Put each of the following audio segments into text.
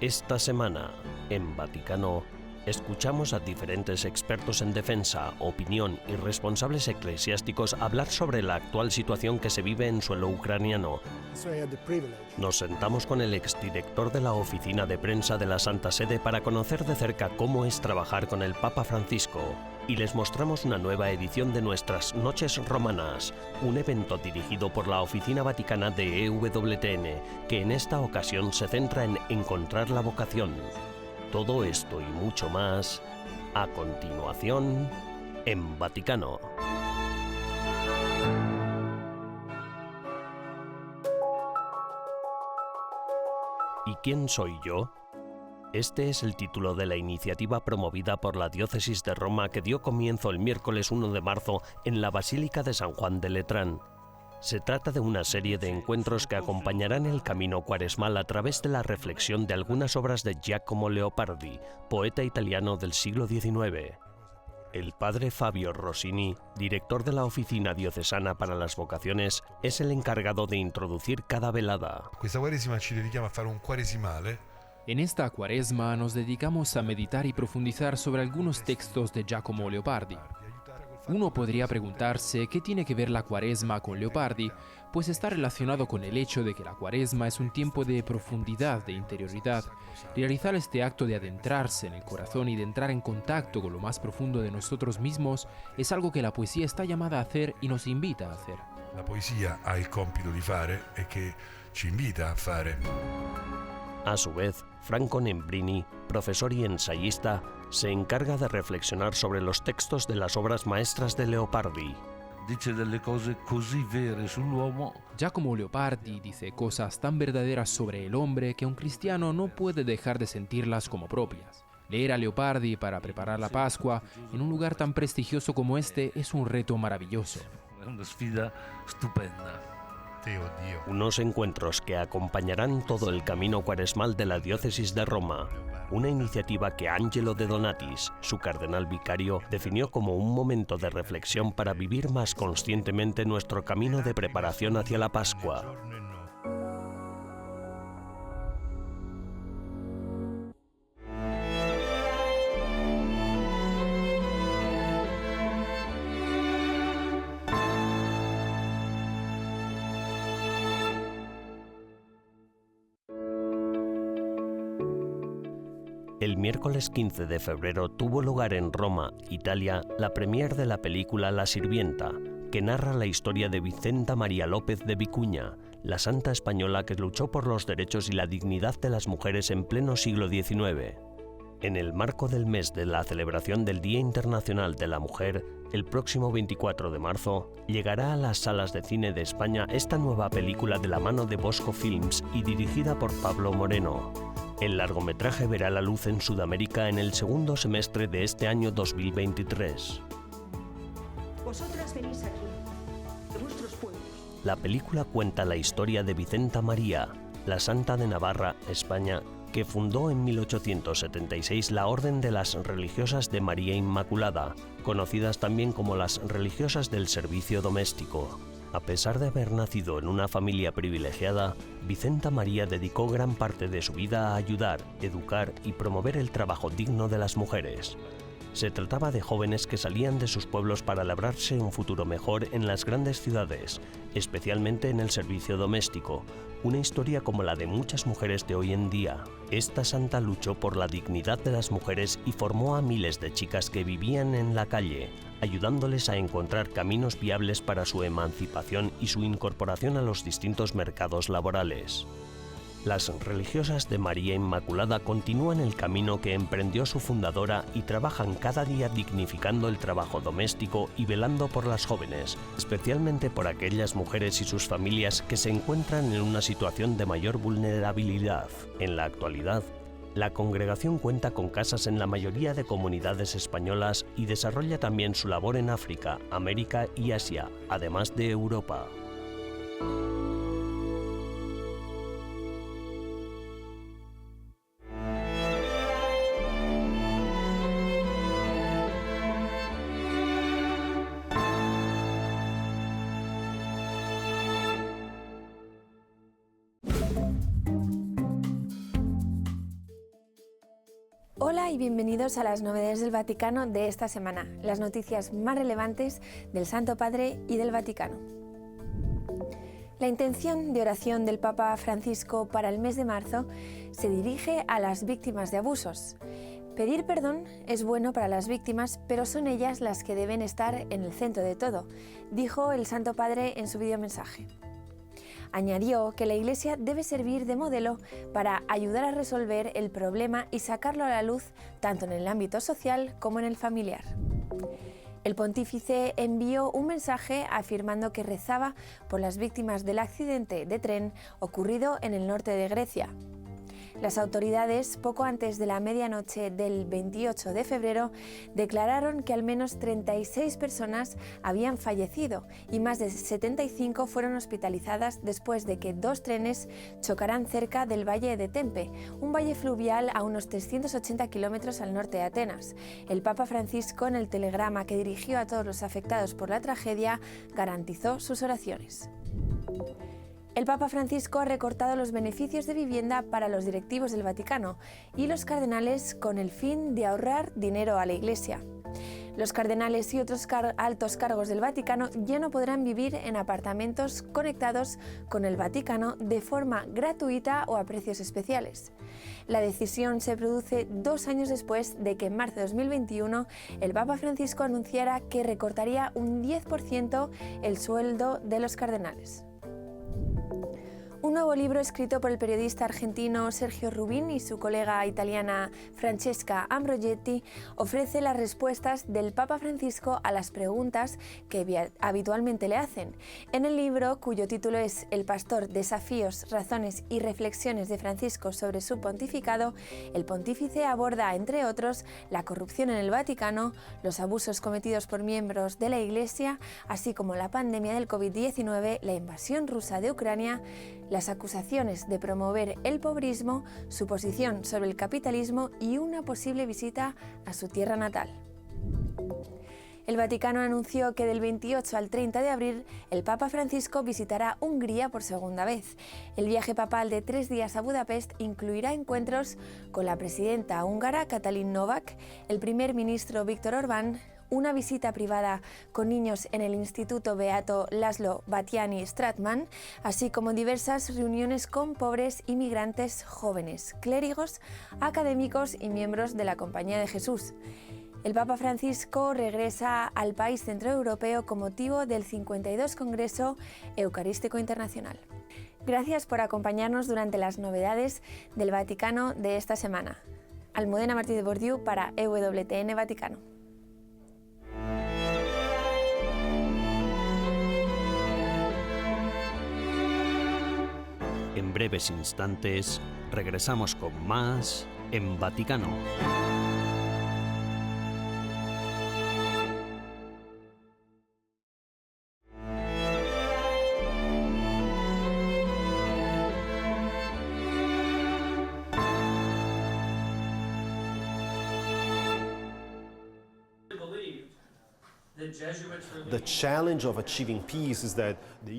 Esta semana, en Vaticano, escuchamos a diferentes expertos en defensa, opinión y responsables eclesiásticos hablar sobre la actual situación que se vive en suelo ucraniano. Nos sentamos con el exdirector de la oficina de prensa de la Santa Sede para conocer de cerca cómo es trabajar con el Papa Francisco. Y les mostramos una nueva edición de nuestras Noches Romanas, un evento dirigido por la Oficina Vaticana de EWTN, que en esta ocasión se centra en encontrar la vocación. Todo esto y mucho más, a continuación, en Vaticano. ¿Y quién soy yo? Este es el título de la iniciativa promovida por la Diócesis de Roma que dio comienzo el miércoles 1 de marzo en la Basílica de San Juan de Letrán. Se trata de una serie de encuentros que acompañarán el camino cuaresmal a través de la reflexión de algunas obras de Giacomo Leopardi, poeta italiano del siglo XIX. El padre Fabio Rossini, director de la Oficina Diocesana para las Vocaciones, es el encargado de introducir cada velada. Questa Quaresima ci dedichiamo a fare un quaresimale. En esta cuaresma nos dedicamos a meditar y profundizar sobre algunos textos de Giacomo Leopardi. Uno podría preguntarse qué tiene que ver la cuaresma con Leopardi, pues está relacionado con el hecho de que la cuaresma es un tiempo de profundidad, de interioridad. Realizar este acto de adentrarse en el corazón y de entrar en contacto con lo más profundo de nosotros mismos es algo que la poesía está llamada a hacer y nos invita a hacer. La poesia ha il compito di fare e che ci invita a fare. A su vez, Franco Nembrini, profesor y ensayista, se encarga de reflexionar sobre los textos de las obras maestras de Leopardi. Dice delle cose così vere sull'uomo. Giacomo Leopardi dice cosas tan verdaderas sobre el hombre que un cristiano no puede dejar de sentirlas como propias. Leer a Leopardi para preparar la Pascua en un lugar tan prestigioso como este es un reto maravilloso. È una sfida stupenda. Unos encuentros que acompañarán todo el camino cuaresmal de la Diócesis de Roma, una iniciativa que Angelo De Donatis, su cardenal vicario, definió como un momento de reflexión para vivir más conscientemente nuestro camino de preparación hacia la Pascua. El miércoles 15 de febrero tuvo lugar en Roma, Italia, la premier de la película La Sirvienta, que narra la historia de Vicenta María López de Vicuña, la santa española que luchó por los derechos y la dignidad de las mujeres en pleno siglo XIX. En el marco del mes de la celebración del Día Internacional de la Mujer, el próximo 24 de marzo, llegará a las salas de cine de España esta nueva película de la mano de Bosco Films y dirigida por Pablo Moreno. El largometraje verá la luz en Sudamérica en el segundo semestre de este año 2023. Vosotras venís aquí, de vuestros pueblos. La película cuenta la historia de Vicenta María, la santa de Navarra, España, que fundó en 1876 la Orden de las Religiosas de María Inmaculada, conocidas también como las Religiosas del Servicio Doméstico. A pesar de haber nacido en una familia privilegiada, Vicenta María dedicó gran parte de su vida a ayudar, educar y promover el trabajo digno de las mujeres. Se trataba de jóvenes que salían de sus pueblos para labrarse un futuro mejor en las grandes ciudades, especialmente en el servicio doméstico, una historia como la de muchas mujeres de hoy en día. Esta santa luchó por la dignidad de las mujeres y formó a miles de chicas que vivían en la calle, ayudándoles a encontrar caminos viables para su emancipación y su incorporación a los distintos mercados laborales. Las Religiosas de María Inmaculada continúan el camino que emprendió su fundadora y trabajan cada día dignificando el trabajo doméstico y velando por las jóvenes, especialmente por aquellas mujeres y sus familias que se encuentran en una situación de mayor vulnerabilidad. En la actualidad, la congregación cuenta con casas en la mayoría de comunidades españolas y desarrolla también su labor en África, América y Asia, además de Europa. Hola y bienvenidos a las novedades del Vaticano de esta semana, las noticias más relevantes del Santo Padre y del Vaticano. La intención de oración del Papa Francisco para el mes de marzo se dirige a las víctimas de abusos. Pedir perdón es bueno para las víctimas, pero son ellas las que deben estar en el centro de todo, dijo el Santo Padre en su videomensaje. Añadió que la Iglesia debe servir de modelo para ayudar a resolver el problema y sacarlo a la luz tanto en el ámbito social como en el familiar. El pontífice envió un mensaje afirmando que rezaba por las víctimas del accidente de tren ocurrido en el norte de Grecia. Las autoridades, poco antes de la medianoche del 28 de febrero, declararon que al menos 36 personas habían fallecido y más de 75 fueron hospitalizadas después de que 2 trenes chocaran cerca del Valle de Tempe, un valle fluvial a unos 380 kilómetros al norte de Atenas. El Papa Francisco, en el telegrama que dirigió a todos los afectados por la tragedia, garantizó sus oraciones. El Papa Francisco ha recortado los beneficios de vivienda para los directivos del Vaticano y los cardenales con el fin de ahorrar dinero a la Iglesia. Los cardenales y otros altos cargos del Vaticano ya no podrán vivir en apartamentos conectados con el Vaticano de forma gratuita o a precios especiales. La decisión se produce 2 años después de que en marzo de 2021 el Papa Francisco anunciara que recortaría un 10% el sueldo de los cardenales. Un nuevo libro escrito por el periodista argentino Sergio Rubin y su colega italiana Francesca Ambrogetti ofrece las respuestas del Papa Francisco a las preguntas que habitualmente le hacen. En el libro, cuyo título es El pastor, desafíos, razones y reflexiones de Francisco sobre su pontificado, el pontífice aborda, entre otros, la corrupción en el Vaticano, los abusos cometidos por miembros de la Iglesia, así como la pandemia del COVID-19, la invasión rusa de Ucrania, las acusaciones de promover el pobrismo, su posición sobre el capitalismo y una posible visita a su tierra natal. El Vaticano anunció que del 28 al 30 de abril el Papa Francisco visitará Hungría por segunda vez. El viaje papal de 3 días a Budapest incluirá encuentros con la presidenta húngara Katalin Novák, el primer ministro Viktor Orbán, una visita privada con niños en el Instituto Beato Laszlo Batthyány Stratman, así como diversas reuniones con pobres inmigrantes jóvenes, clérigos, académicos y miembros de la Compañía de Jesús. El Papa Francisco regresa al país centroeuropeo con motivo del 52 Congreso Eucarístico Internacional. Gracias por acompañarnos durante las novedades del Vaticano de esta semana. Almudena Martí de Bordiú para EWTN Vaticano. En breves instantes regresamos con más en Vaticano.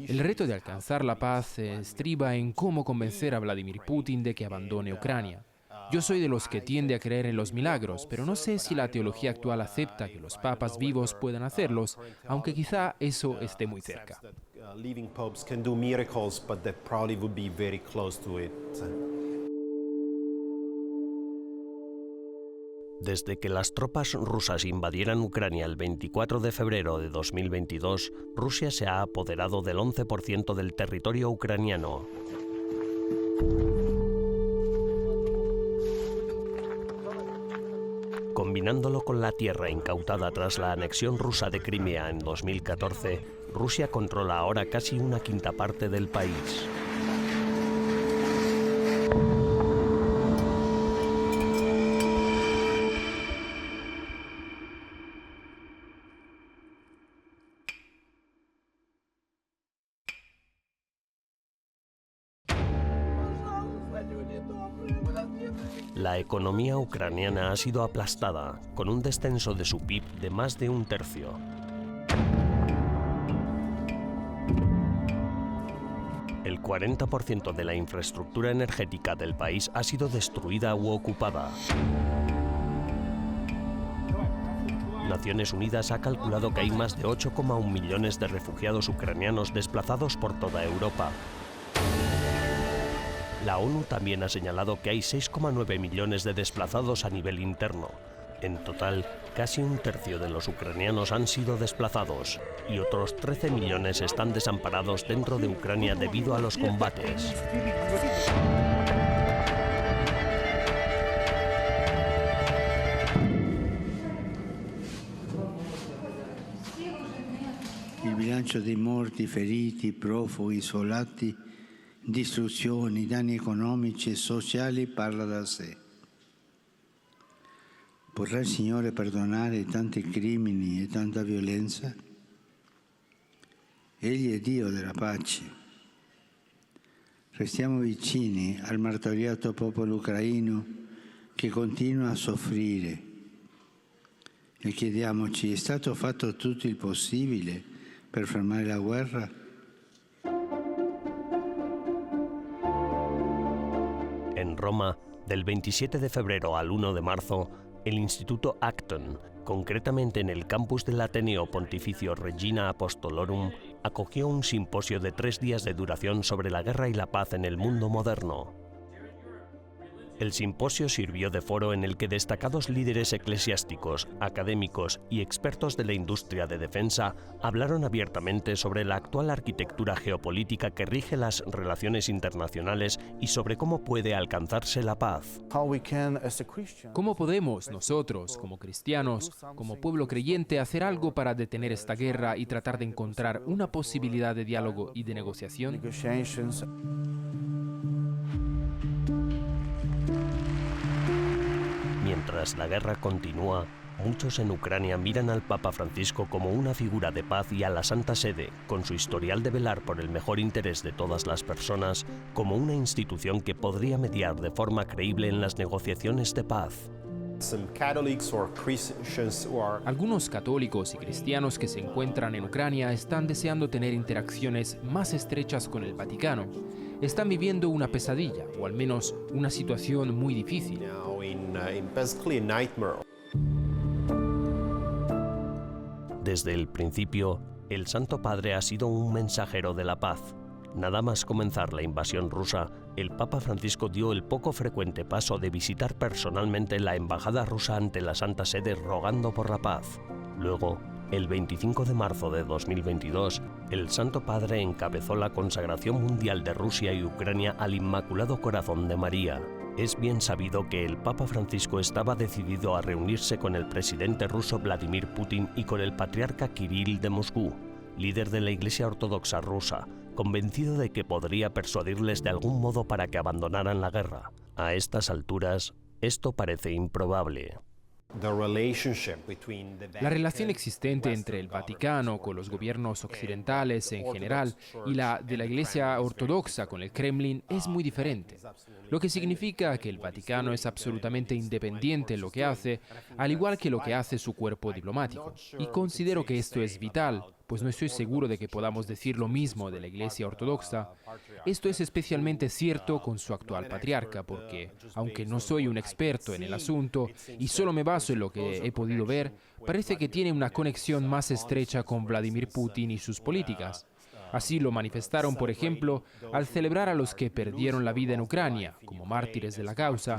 El reto de alcanzar la paz estriba en cómo convencer a Vladimir Putin de que abandone Ucrania. Yo soy de los que tiende a creer en los milagros, pero no sé si la teología actual acepta que los papas vivos puedan hacerlos, aunque quizá eso esté muy cerca. Desde que las tropas rusas invadieran Ucrania el 24 de febrero de 2022, Rusia se ha apoderado del 11% del territorio ucraniano. Combinándolo con la tierra incautada tras la anexión rusa de Crimea en 2014, Rusia controla ahora casi 1/5 parte del país. La economía ucraniana ha sido aplastada, con un descenso de su PIB de más de 1/3. El 40% de la infraestructura energética del país ha sido destruida u ocupada. Naciones Unidas ha calculado que hay más de 8,1 millones de refugiados ucranianos desplazados por toda Europa. La ONU también ha señalado que hay 6,9 millones de desplazados a nivel interno. En total, casi un tercio de los ucranianos han sido desplazados y otros 13 millones están desamparados dentro de Ucrania debido a los combates. Il bilancio dei morti, feriti, profughi, isolati, distruzioni, danni economici e sociali parla da sé. Potrà il Signore perdonare tanti crimini e tanta violenza? Egli è Dio della pace. Restiamo vicini al martoriato popolo ucraino che continua a soffrire e chiediamoci: è stato fatto tutto il possibile per fermare la guerra? En Roma, del 27 de febrero al 1 de marzo, el Instituto Acton, concretamente en el campus del Ateneo Pontificio Regina Apostolorum, acogió un simposio de 3 días de duración sobre la guerra y la paz en el mundo moderno. El simposio sirvió de foro en el que destacados líderes eclesiásticos, académicos y expertos de la industria de defensa hablaron abiertamente sobre la actual arquitectura geopolítica que rige las relaciones internacionales y sobre cómo puede alcanzarse la paz. ¿Cómo podemos nosotros, como cristianos, como pueblo creyente, hacer algo para detener esta guerra y tratar de encontrar una posibilidad de diálogo y de negociación? Mientras la guerra continúa, muchos en Ucrania miran al Papa Francisco como una figura de paz y a la Santa Sede, con su historial de velar por el mejor interés de todas las personas, como una institución que podría mediar de forma creíble en las negociaciones de paz. Algunos católicos y cristianos que se encuentran en Ucrania están deseando tener interacciones más estrechas con el Vaticano. Están viviendo una pesadilla, o al menos una situación muy difícil. Desde el principio, el Santo Padre ha sido un mensajero de la paz. Nada más comenzar la invasión rusa, el Papa Francisco dio el poco frecuente paso de visitar personalmente la embajada rusa ante la Santa Sede rogando por la paz. Luego, el 25 de marzo de 2022, el Santo Padre encabezó la consagración mundial de Rusia y Ucrania al Inmaculado Corazón de María. Es bien sabido que el Papa Francisco estaba decidido a reunirse con el presidente ruso Vladimir Putin y con el patriarca Kirill de Moscú, líder de la Iglesia Ortodoxa rusa, convencido de que podría persuadirles de algún modo para que abandonaran la guerra. A estas alturas, esto parece improbable. La relación existente entre el Vaticano con los gobiernos occidentales en general y la de la Iglesia Ortodoxa con el Kremlin es muy diferente, lo que significa que el Vaticano es absolutamente independiente en lo que hace, al igual que lo que hace su cuerpo diplomático. Y considero que esto es vital, pues no estoy seguro de que podamos decir lo mismo de la Iglesia Ortodoxa. Esto es especialmente cierto con su actual patriarca, porque, aunque no soy un experto en el asunto y solo me baso en lo que he podido ver, parece que tiene una conexión más estrecha con Vladimir Putin y sus políticas. Así lo manifestaron, por ejemplo, al celebrar a los que perdieron la vida en Ucrania, como mártires de la causa.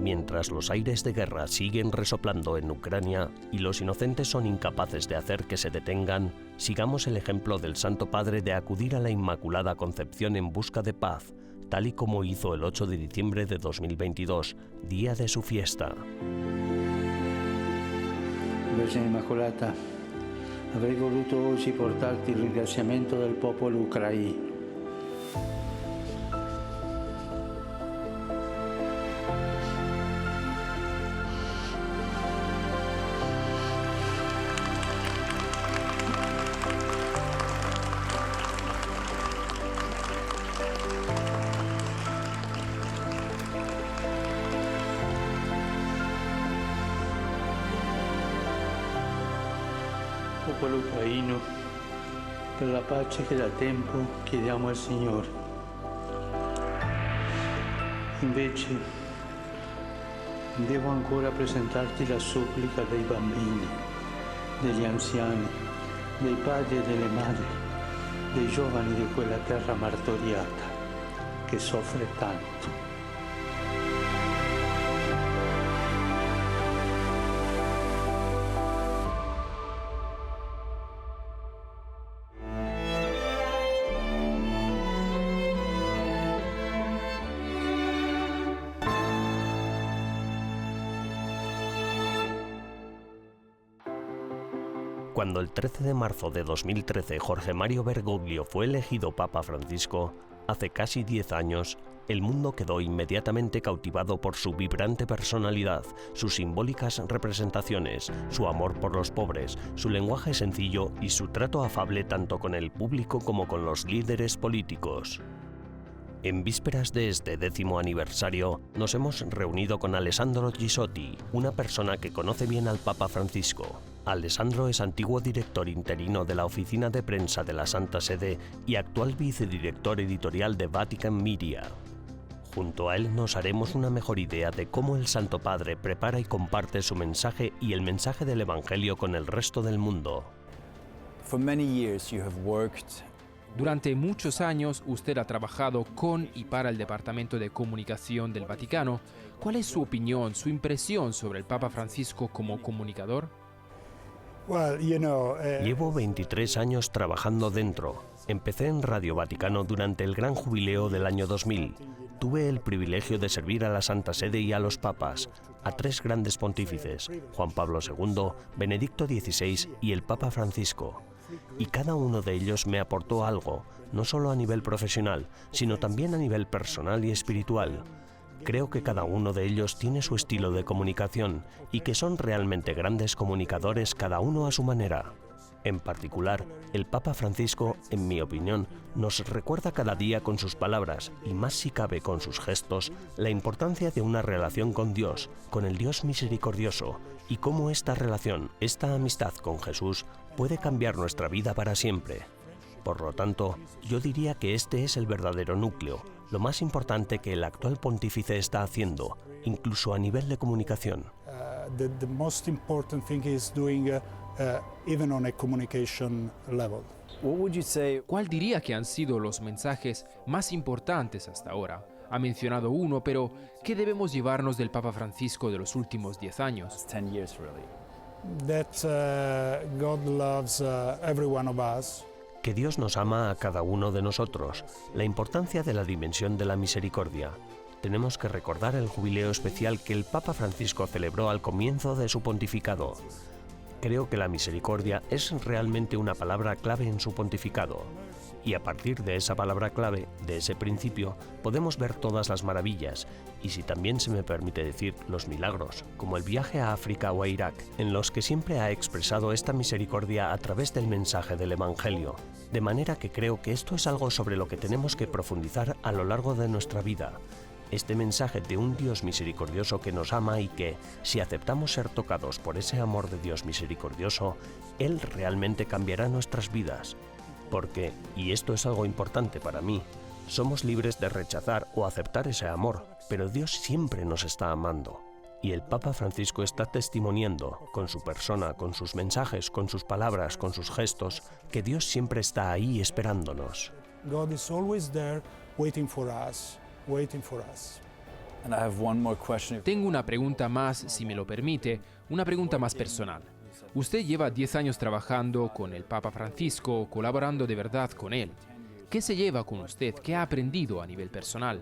Mientras los aires de guerra siguen resoplando en Ucrania y los inocentes son incapaces de hacer que se detengan, sigamos el ejemplo del Santo Padre de acudir a la Inmaculada Concepción en busca de paz, tal y como hizo el 8 de diciembre de 2022, día de su fiesta. Vergine Immacolata, avrei voluto oggi portarti il ringraziamento del popolo ucraino. Popolo ucraino, per la pace che da tempo chiediamo al Signore. Invece devo ancora presentarti la supplica dei bambini, degli anziani, dei padri e delle madri, dei giovani di quella terra martoriata che soffre tanto. Cuando el 13 de marzo de 2013 Jorge Mario Bergoglio fue elegido Papa Francisco, hace casi 10 años, el mundo quedó inmediatamente cautivado por su vibrante personalidad, sus simbólicas representaciones, su amor por los pobres, su lenguaje sencillo y su trato afable tanto con el público como con los líderes políticos. En vísperas de este 10º aniversario, nos hemos reunido con Alessandro Gisotti, una persona que conoce bien al Papa Francisco. Alessandro es antiguo director interino de la oficina de prensa de la Santa Sede y actual vicedirector editorial de Vatican Media. Junto a él nos haremos una mejor idea de cómo el Santo Padre prepara y comparte su mensaje y el mensaje del Evangelio con el resto del mundo. Durante muchos años usted ha trabajado con y para el Departamento de Comunicación del Vaticano. ¿Cuál es su opinión, su impresión sobre el Papa Francisco como comunicador? Llevo 23 años trabajando dentro. Empecé en Radio Vaticano durante el Gran Jubileo del año 2000. Tuve el privilegio de servir a la Santa Sede y a los papas, a 3 grandes pontífices, Juan Pablo II, Benedicto XVI y el Papa Francisco. Y cada uno de ellos me aportó algo, no solo a nivel profesional, sino también a nivel personal y espiritual. Creo que cada uno de ellos tiene su estilo de comunicación y que son realmente grandes comunicadores cada uno a su manera. En particular, el Papa Francisco, en mi opinión, nos recuerda cada día con sus palabras, y más si cabe con sus gestos, la importancia de una relación con Dios, con el Dios misericordioso, y cómo esta relación, esta amistad con Jesús, puede cambiar nuestra vida para siempre. Por lo tanto, yo diría que este es el verdadero núcleo, lo más importante que el actual pontífice está haciendo, incluso a nivel de comunicación. The most important thing is doing even on a communication level. ¿Cuál diría que han sido los mensajes más importantes hasta ahora? Ha mencionado uno, pero ¿qué debemos llevarnos del Papa Francisco de los últimos 10 años? That God loves every one of us. Que Dios nos ama a cada uno de nosotros, la importancia de la dimensión de la misericordia. Tenemos que recordar el jubileo especial que el Papa Francisco celebró al comienzo de su pontificado. Creo que la misericordia es realmente una palabra clave en su pontificado. Y a partir de esa palabra clave, de ese principio, podemos ver todas las maravillas, y si también se me permite decir, los milagros, como el viaje a África o a Irak, en los que siempre ha expresado esta misericordia a través del mensaje del Evangelio. De manera que creo que esto es algo sobre lo que tenemos que profundizar a lo largo de nuestra vida. Este mensaje de un Dios misericordioso que nos ama y que, si aceptamos ser tocados por ese amor de Dios misericordioso, Él realmente cambiará nuestras vidas. Porque, y esto es algo importante para mí, somos libres de rechazar o aceptar ese amor, pero Dios siempre nos está amando. Y el Papa Francisco está testimoniando, con su persona, con sus mensajes, con sus palabras, con sus gestos, que Dios siempre está ahí esperándonos. God is always there waiting for us. Tengo una pregunta más, si me lo permite, una pregunta más personal. Usted lleva 10 años trabajando con el Papa Francisco, colaborando de verdad con él. ¿Qué se lleva con usted? ¿Qué ha aprendido a nivel personal?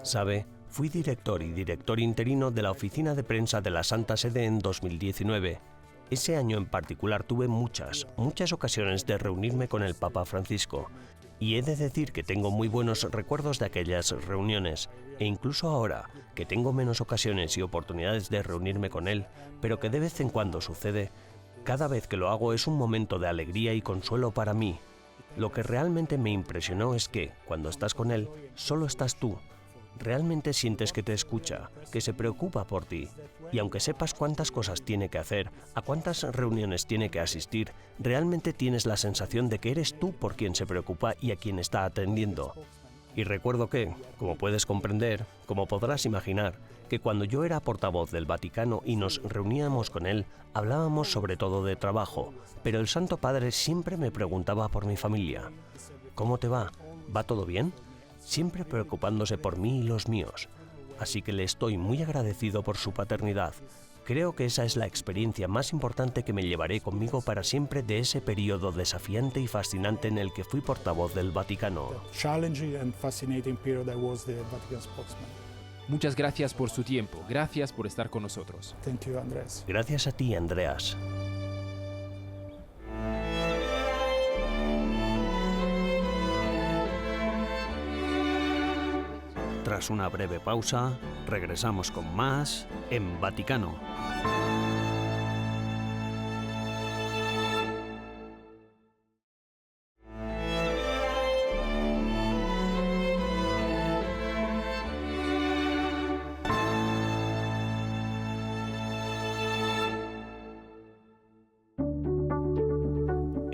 Sabe, fui director y director interino de la oficina de prensa de la Santa Sede en 2019. Ese año en particular tuve muchas ocasiones de reunirme con el Papa Francisco, y he de decir que tengo muy buenos recuerdos de aquellas reuniones, e incluso ahora, que tengo menos ocasiones y oportunidades de reunirme con él, pero que de vez en cuando sucede, cada vez que lo hago es un momento de alegría y consuelo para mí. Lo que realmente me impresionó es que, cuando estás con él, solo estás tú. Realmente sientes que te escucha, que se preocupa por ti, y aunque sepas cuántas cosas tiene que hacer, a cuántas reuniones tiene que asistir, realmente tienes la sensación de que eres tú por quien se preocupa y a quien está atendiendo. Y recuerdo que, como puedes comprender, como podrás imaginar, que cuando yo era portavoz del Vaticano y nos reuníamos con él, hablábamos sobre todo de trabajo, pero el Santo Padre siempre me preguntaba por mi familia. ¿Cómo te va? ¿Va todo bien? Siempre preocupándose por mí y los míos. Así que le estoy muy agradecido por su paternidad. Creo que esa es la experiencia más importante que me llevaré conmigo para siempre de ese periodo desafiante y fascinante en el que fui portavoz del Vaticano. Challenging and fascinating period I was the Vatican spokesman. Muchas gracias por su tiempo, gracias por estar con nosotros. Thank you, Andreas. Gracias a ti, Andreas. Tras una breve pausa, regresamos con más en Vaticano.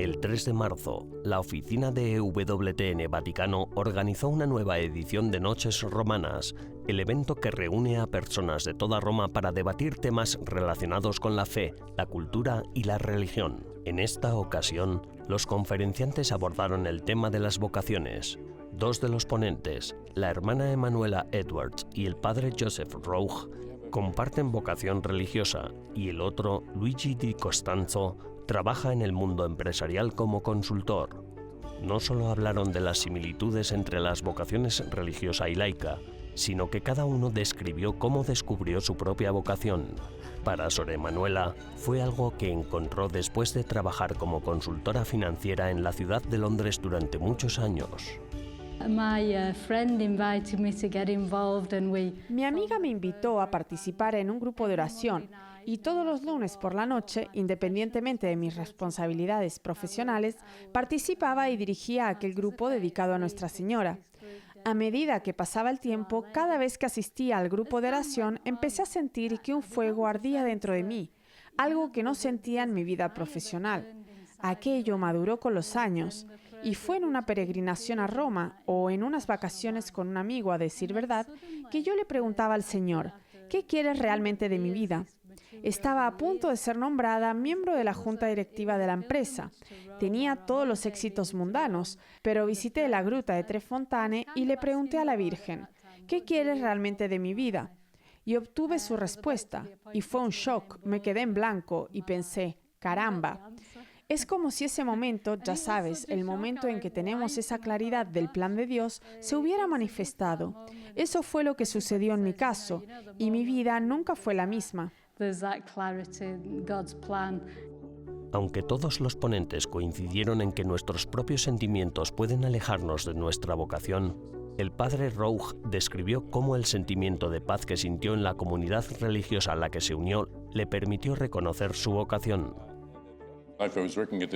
El 3 de marzo, la oficina de EWTN Vaticano organizó una nueva edición de Noches Romanas, el evento que reúne a personas de toda Roma para debatir temas relacionados con la fe, la cultura y la religión. En esta ocasión, los conferenciantes abordaron el tema de las vocaciones. Dos de los ponentes, la hermana Emanuela Edwards y el padre Joseph Rough, comparten vocación religiosa y el otro, Luigi Di Costanzo, trabaja en el mundo empresarial como consultor. No solo hablaron de las similitudes entre las vocaciones religiosa y laica, sino que cada uno describió cómo descubrió su propia vocación. Para Sor Emanuela, fue algo que encontró después de trabajar como consultora financiera en la ciudad de Londres durante muchos años. Mi amiga me invitó a participar en un grupo de oración y todos los lunes por la noche, independientemente de mis responsabilidades profesionales, participaba y dirigía aquel grupo dedicado a Nuestra Señora. A medida que pasaba el tiempo, cada vez que asistía al grupo de oración, empecé a sentir que un fuego ardía dentro de mí, algo que no sentía en mi vida profesional. Aquello maduró con los años. Y fue en una peregrinación a Roma o en unas vacaciones con un amigo, a decir verdad, que yo le preguntaba al Señor, ¿qué quieres realmente de mi vida? Estaba a punto de ser nombrada miembro de la junta directiva de la empresa. Tenía todos los éxitos mundanos, pero visité la gruta de Tre Fontane y le pregunté a la Virgen, ¿qué quieres realmente de mi vida? Y obtuve su respuesta. Y fue un shock, me quedé en blanco y pensé, caramba. Es como si ese momento, ya sabes, el momento en que tenemos esa claridad del plan de Dios, se hubiera manifestado. Eso fue lo que sucedió en mi caso, y mi vida nunca fue la misma. Aunque todos los ponentes coincidieron en que nuestros propios sentimientos pueden alejarnos de nuestra vocación, el padre Rough describió cómo el sentimiento de paz que sintió en la comunidad religiosa a la que se unió le permitió reconocer su vocación.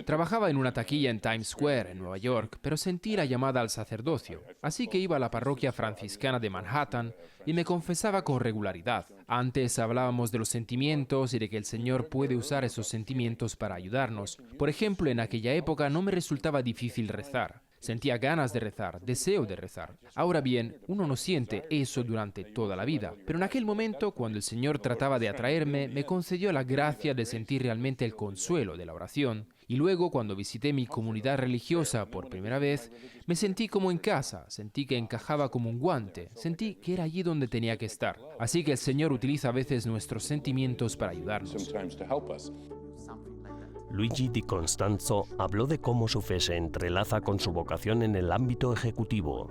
Trabajaba en una taquilla en Times Square, en Nueva York, pero sentí la llamada al sacerdocio, así que iba a la parroquia franciscana de Manhattan y me confesaba con regularidad. Antes hablábamos de los sentimientos y de que el Señor puede usar esos sentimientos para ayudarnos. Por ejemplo, en aquella época no me resultaba difícil rezar. Sentía ganas de rezar, deseo de rezar. Ahora bien, uno no siente eso durante toda la vida, pero en aquel momento, cuando el Señor trataba de atraerme, me concedió la gracia de sentir realmente el consuelo de la oración. Y luego, cuando visité mi comunidad religiosa por primera vez, me sentí como en casa, sentí que encajaba como un guante, sentí que era allí donde tenía que estar. Así que el Señor utiliza a veces nuestros sentimientos para ayudarnos. Luigi Di Costanzo habló de cómo su fe se entrelaza con su vocación en el ámbito ejecutivo.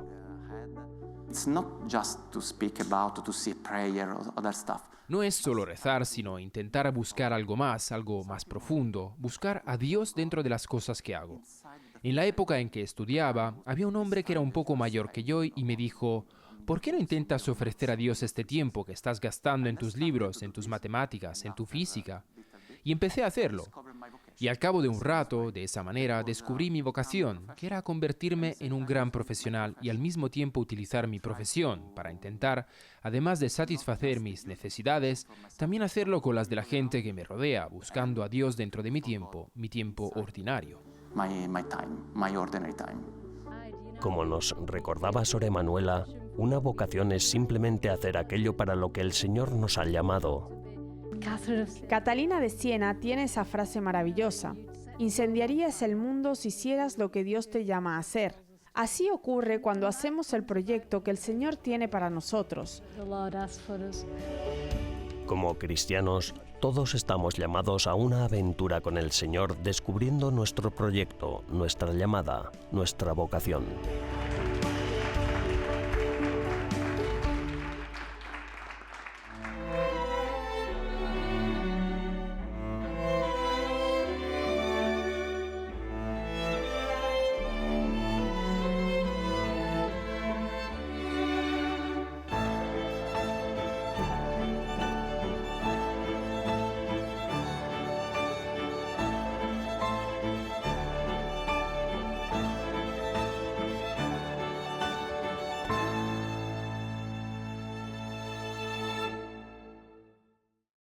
No es solo rezar, sino intentar buscar algo más profundo, buscar a Dios dentro de las cosas que hago. En la época en que estudiaba, había un hombre que era un poco mayor que yo y me dijo, ¿por qué no intentas ofrecer a Dios este tiempo que estás gastando en tus libros, en tus matemáticas, en tu física? Y empecé a hacerlo. Y al cabo de un rato, de esa manera, descubrí mi vocación, que era convertirme en un gran profesional y al mismo tiempo utilizar mi profesión para intentar, además de satisfacer mis necesidades, también hacerlo con las de la gente que me rodea, buscando a Dios dentro de mi tiempo ordinario. Como nos recordaba Sor Emanuela, una vocación es simplemente hacer aquello para lo que el Señor nos ha llamado. Catalina de Siena tiene esa frase maravillosa: incendiarías el mundo si hicieras lo que Dios te llama a hacer. Así ocurre cuando hacemos el proyecto que el Señor tiene para nosotros. Como cristianos, todos estamos llamados a una aventura con el Señor, descubriendo nuestro proyecto, nuestra llamada, nuestra vocación.